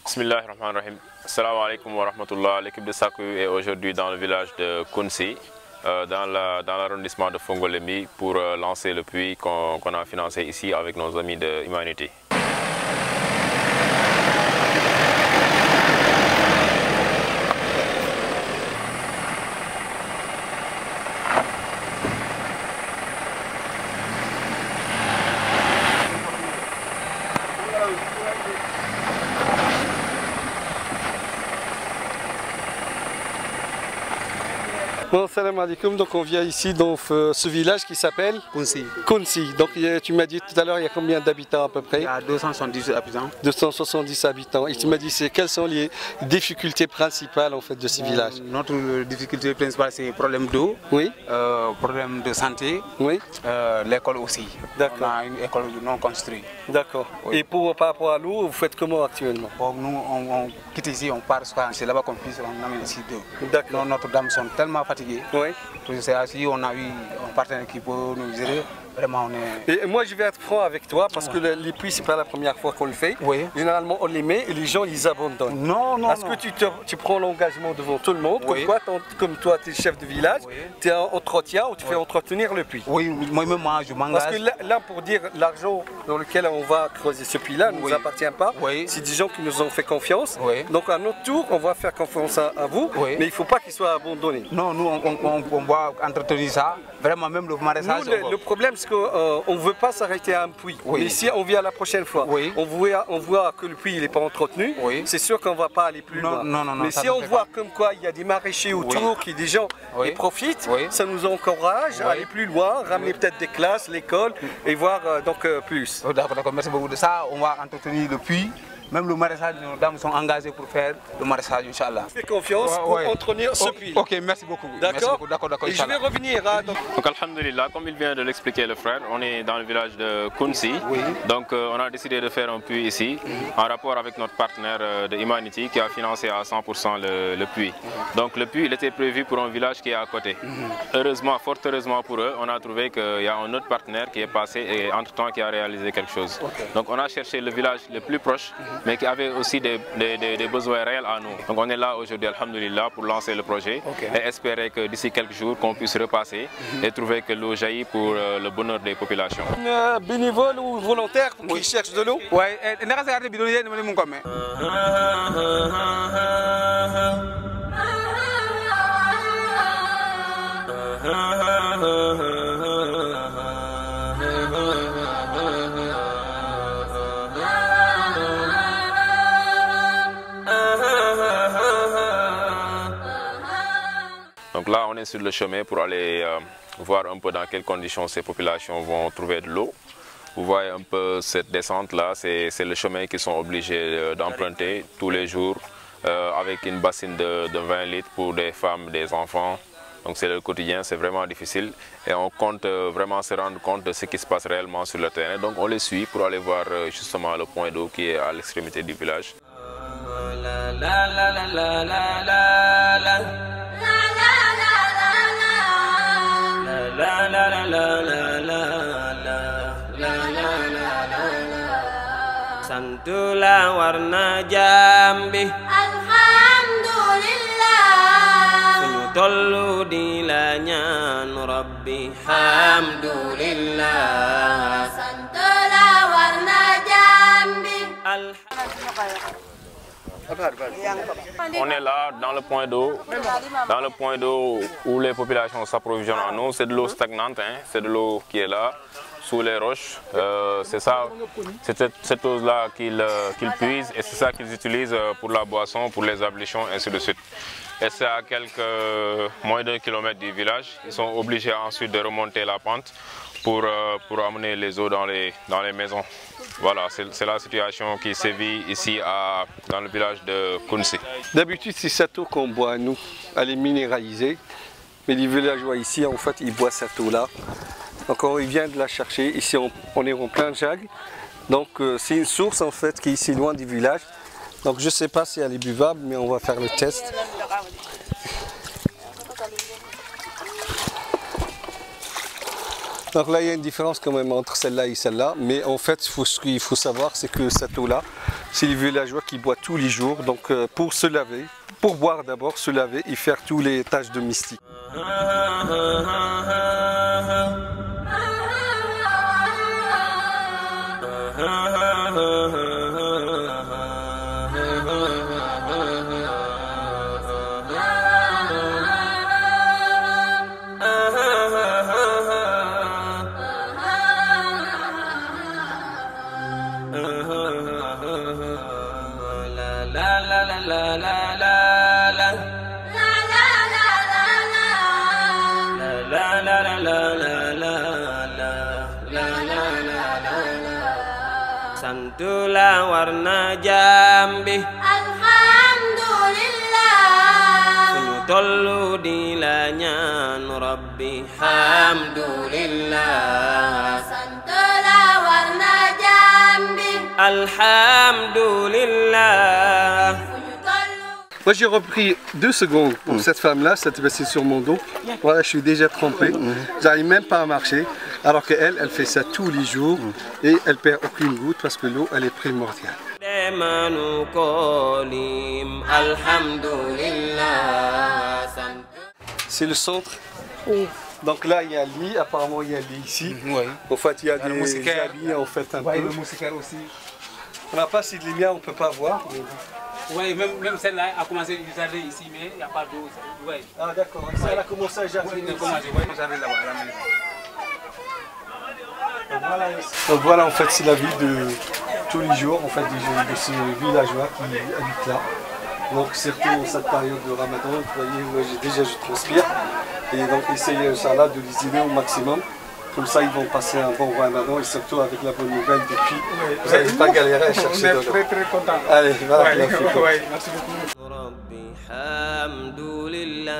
Bismillahirrahmanirrahim. Assalamu alaikum wa rahmatullah. L'équipe de Sakou est aujourd'hui dans le village de Kounsi, dans l'arrondissement de Fongolemi, pour lancer le puits qu'on a financé ici avec nos amis de Humanity. Bon, salam alaikum. Donc on vient ici dans ce village qui s'appelle Kounsi. Kounsi. Donc tu m'as dit tout à l'heure, il y a combien d'habitants à peu près? Il y a 270 habitants. 270 habitants. Et tu m'as dit quelles sont les difficultés principales en fait de ce village? Notre difficulté principale, c'est le problème d'eau, Oui. Problème de santé, Oui. L'école aussi. D'accord. On a une école non construite. D'accord. Oui. Et par rapport à l'eau, vous faites comment actuellement? Bon, nous, on quitte ici, on part, c'est là-bas qu'on puisse, on amène ici d'eau. D'accord. Notre-Dame sont tellement fatigués. Oui. C'est ainsi, on a eu un partenaire qui peut nous aider. Vraiment, on est... Et moi je vais être franc avec toi parce que les puits c'est pas la première fois qu'on le fait. Oui. Généralement on les met et les gens ils abandonnent. Non. Est-ce que tu prends l'engagement devant tout le monde, Oui. comme toi tu es chef de village, Oui. tu es en entretien ou tu fais entretenir le puits? Oui, moi-même, je m'engage. Parce que là, pour dire l'argent dans lequel on va creuser ce puits-là ne nous Oui. appartient pas. Oui. C'est des gens qui nous ont fait confiance. Oui. Donc à notre tour, on va faire confiance à vous, Oui. mais il ne faut pas qu'il soit abandonné. Non, nous, on va entretenir ça. Vraiment, même le maraîchage. Nous, le problème, c'est qu'on ne veut pas s'arrêter à un puits. Oui. Mais si on vient la prochaine fois, Oui. on voit que le puits n'est pas entretenu, Oui. c'est sûr qu'on ne va pas aller plus loin. Non, mais ça si ne on fait voit pas. comme quoi il y a des maraîchers autour, qui des gens Oui. qui profitent, Oui. ça nous encourage à aller plus loin, ramener peut-être des classes, l'école et voir plus. Oh, d'accord, merci beaucoup de ça. On va entretenir le puits. Même le maraîchage, nos dames sont engagées pour faire le maraîchage, Inch'Allah. Je fais confiance pour entretenir ce puits. Ok, merci beaucoup. D'accord. D'accord. Et je vais revenir. Donc alhamdulillah, comme il vient de l'expliquer le frère, on est dans le village de Kounsi. Oui. Donc on a décidé de faire un puits ici, en rapport avec notre partenaire de Humanity qui a financé à 100% le puits. Donc le puits il était prévu pour un village qui est à côté. Heureusement, fort heureusement pour eux, on a trouvé qu'il y a un autre partenaire qui est passé et entre-temps qui a réalisé quelque chose. Donc on a cherché le village le plus proche, mais qui avait aussi des besoins réels à nous. Donc on est là aujourd'hui, alhamdulillah, pour lancer le projet et espérer que d'ici quelques jours, qu'on puisse repasser et trouver que l'eau jaillit pour le bonheur des populations. Bénévole ou volontaire qui cherche de l'eau? Oui, et nous avons des bidons de mon commun. Donc là, on est sur le chemin pour aller voir un peu dans quelles conditions ces populations vont trouver de l'eau. Vous voyez un peu cette descente-là, c'est le chemin qu'ils sont obligés d'emprunter tous les jours avec une bassine de 20 litres pour des femmes, des enfants. Donc c'est le quotidien, c'est vraiment difficile et on compte vraiment se rendre compte de ce qui se passe réellement sur le terrain. Donc on les suit pour aller voir justement le point d'eau qui est à l'extrémité du village. Santula warna jambi alhamdulillah suñu tollu di la ñaan rabbi alhamdulillah santula warna jambi. On est là dans le point d'eau où les populations s'approvisionnent en eau. C'est de l'eau stagnante, hein. C'est de l'eau qui est là, sous les roches. C'est ça, c'est cette eau-là qu'ils puisent et c'est ça qu'ils utilisent pour la boisson, pour les ablutions, ainsi de suite. Et c'est à quelques moins d'1 kilomètre du village. Ils sont obligés ensuite de remonter la pente pour amener les eaux dans les maisons. Voilà, c'est la situation qui sévit ici dans le village de Kounsi. D'habitude, c'est cette eau qu'on boit, nous. Elle est minéralisée. Mais les villageois ici, en fait, ils boivent cette eau-là. Donc, ils viennent de la chercher. Ici, on est en plein Jagle. Donc, c'est une source, en fait, qui est ici loin du village. Donc, je ne sais pas si elle est buvable, mais on va faire le test. Donc là, il y a une différence quand même entre celle-là et celle-là. Mais en fait, ce qu'il faut savoir, c'est que cette eau-là, c'est les villageois qui boivent tous les jours. Donc pour se laver, pour boire d'abord, se laver et faire tous les tâches domestiques. Santula warna jambi alhamdulillah suñu tollu di la ñaan rabbi alhamdulillah santula warna jambi alhamdulillah. Moi j'ai repris 2 secondes pour cette femme-là, cette versée sur mon dos. Voilà, je suis déjà trempé. J'arrive même pas à marcher. Alors qu'elle, elle fait ça tous les jours et elle perd aucune goutte parce que l'eau, elle est primordiale. C'est le centre. Donc là, il y a le lit. Apparemment, il y a le lit ici. En fait, il y a des habits en fait un peu. Le moustiquaire aussi. On n'a pas si de lumière, on ne peut pas voir. Mais... Oui, même celle-là a commencé à jardiner ici, mais il n'y a pas d'eau. Ouais. Ah d'accord, elle a commencé à jardiner. Elle a commencé à jardiner là-bas, à la maison. Donc voilà, en fait, c'est la vie de tous les jours, en fait, de ces villageois qui habitent là. Donc surtout en cette période de Ramadan, vous voyez, moi je transpire. Et donc essayez, Inch'Allah, de les aider au maximum. Comme ça, ils vont passer un bon Ramadan et surtout avec la bonne nouvelle depuis. Vous n'allez pas galérer à chercher de l'eau. On est très contents. Allez, voilà. Merci beaucoup. Rabbi hamdulillah.